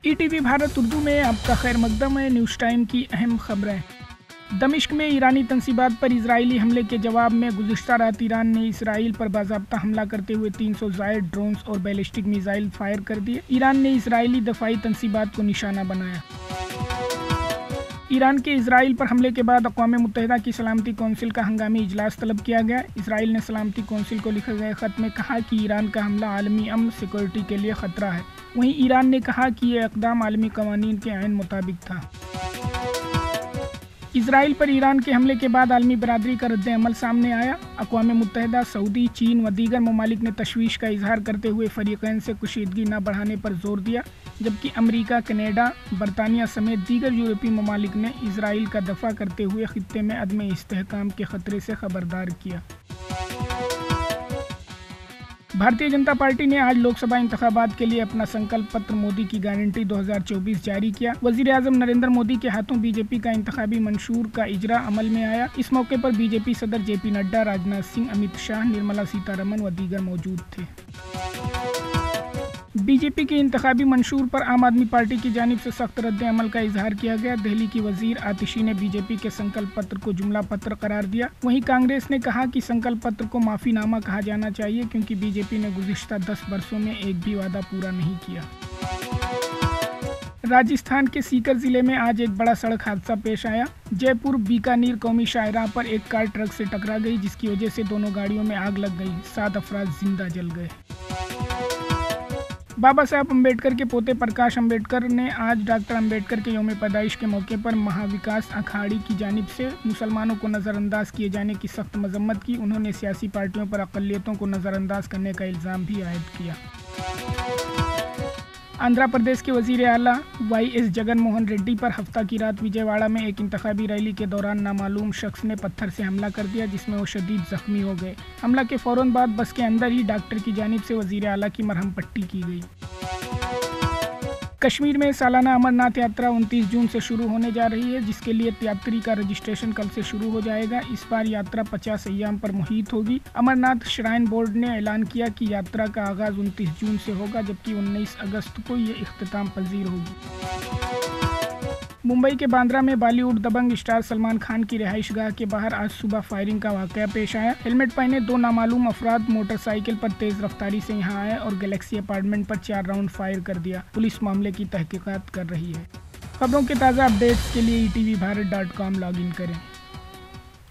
ETV Bharat Urdu में आपका खैर मकदम है। न्यूज़ टाइम की अहम खबरें। दमिश्क में ईरानी तंसीबात पर इजरायली हमले के जवाब में गुज़िश्ता रात ईरान ने इसराइल पर बाज़ाब्ता हमला करते हुए 300 ज़ायद ड्रोन्स और बैलिस्टिक मिसाइल फायर कर दिए। ईरान ने इसराइली दफाई तंसीबात को निशाना बनाया। ईरान के इसराइल पर हमले के बाद अक़वाम मुत्तहिदा की सलामती कौंसिल का हंगामी इजलास तलब किया गया। इसराइल ने सलामती कौंसिल को लिखे गए ख़त में कहा कि ईरान का हमला आलमी अमन सिक्योरिटी के लिए ख़तरा है। वहीं ईरान ने कहा कि यह इक़दाम आलमी कवानीन के ऐन मुताबिक था। इसराइल पर ईरान के हमले के बाद आलमी बरादरी का रद्द अमल सामने आया। अक़वाम मुत्तहिदा, सऊदी, चीन व दीगर ममालिक ने तशवीश का इजहार करते हुए फ़रीक़ैन से कुशीदगी न बढ़ाने पर जोर दिया, जबकि अमरीका, कनाडा, बरतानिया समेत दीगर यूरोपीय ममालिक ने इसराइल का दफ़ा करते हुए ख़ित्ते में अदम इस्तेहकाम के ख़तरे से ख़बरदार किया। भारतीय जनता पार्टी ने आज लोकसभा इंतखाबात के लिए अपना संकल्प पत्र मोदी की गारंटी 2024 जारी किया। वज़ीर आज़म नरेंद्र मोदी के हाथों बीजेपी का इंतखाबी मंशूर का इजरा अमल में आया। इस मौके पर बीजेपी सदर जेपी नड्डा, राजनाथ सिंह, अमित शाह, निर्मला सीतारमण व दीगर मौजूद थे। बीजेपी के इंतखाबी मंशूर पर आम आदमी पार्टी की जानिब से सख्त रद्द अमल का इजहार किया गया। दिल्ली की वजीर आतिशी ने बीजेपी के संकल्प पत्र को जुमला पत्र करार दिया। वहीं कांग्रेस ने कहा कि संकल्प पत्र को माफीनामा कहा जाना चाहिए, क्योंकि बीजेपी ने गुज़िश्ता 10 वर्षों में एक भी वादा पूरा नहीं किया। राजस्थान के सीकर जिले में आज एक बड़ा सड़क हादसा पेश आया। जयपुर बीकानेर कौमी शाहराह पर एक कार ट्रक से टकरा गई, जिसकी वजह से दोनों गाड़ियों में आग लग गई। 7 अफराद जिंदा जल गए। बाबा साहब अम्बेडकर के पोते प्रकाश अम्बेडकर ने आज डॉक्टर अम्बेडकर के यौम पैदाइश के मौके पर महाविकास अखाड़ी की जानिब से मुसलमानों को नज़रअंदाज किए जाने की सख्त मजम्मत की। उन्होंने सियासी पार्टियों पर अक़लियतों को नज़रअंदाज करने का इल्ज़ाम भी आयद किया। आंध्र प्रदेश के वज़ीर आला YS जगन मोहन रेड्डी पर हफ्ता की रात विजयवाड़ा में एक इंतखाबी रैली के दौरान नामालूम शख्स ने पत्थर से हमला कर दिया, जिसमें वो शदीद जख्मी हो गए। हमला के फ़ौरन बाद बस के अंदर ही डॉक्टर की जानिब से वज़ीर आला की मरहम पट्टी की गई। कश्मीर में सालाना अमरनाथ यात्रा 29 जून से शुरू होने जा रही है, जिसके लिए यात्री का रजिस्ट्रेशन कल से शुरू हो जाएगा। इस बार यात्रा 50 अय्याम पर मुहित होगी। अमरनाथ श्राइन बोर्ड ने ऐलान किया कि यात्रा का आगाज़ 29 जून से होगा, जबकि 19 अगस्त को ये इख्तिताम पजीर होगी। मुंबई के बांद्रा में बॉलीवुड दबंग स्टार सलमान खान की रिहाइशगाह के बाहर आज सुबह फायरिंग का वाकया पेश आया। हेलमेट पहने 2 नामालूम अफराद मोटरसाइकिल पर तेज रफ्तारी से यहां आए और गैलेक्सी अपार्टमेंट पर 4 राउंड फायर कर दिया। पुलिस मामले की तहकीकात कर रही है। खबरों के ताज़ा अपडेट्स के लिए ETVBharat.com लॉगिन करें।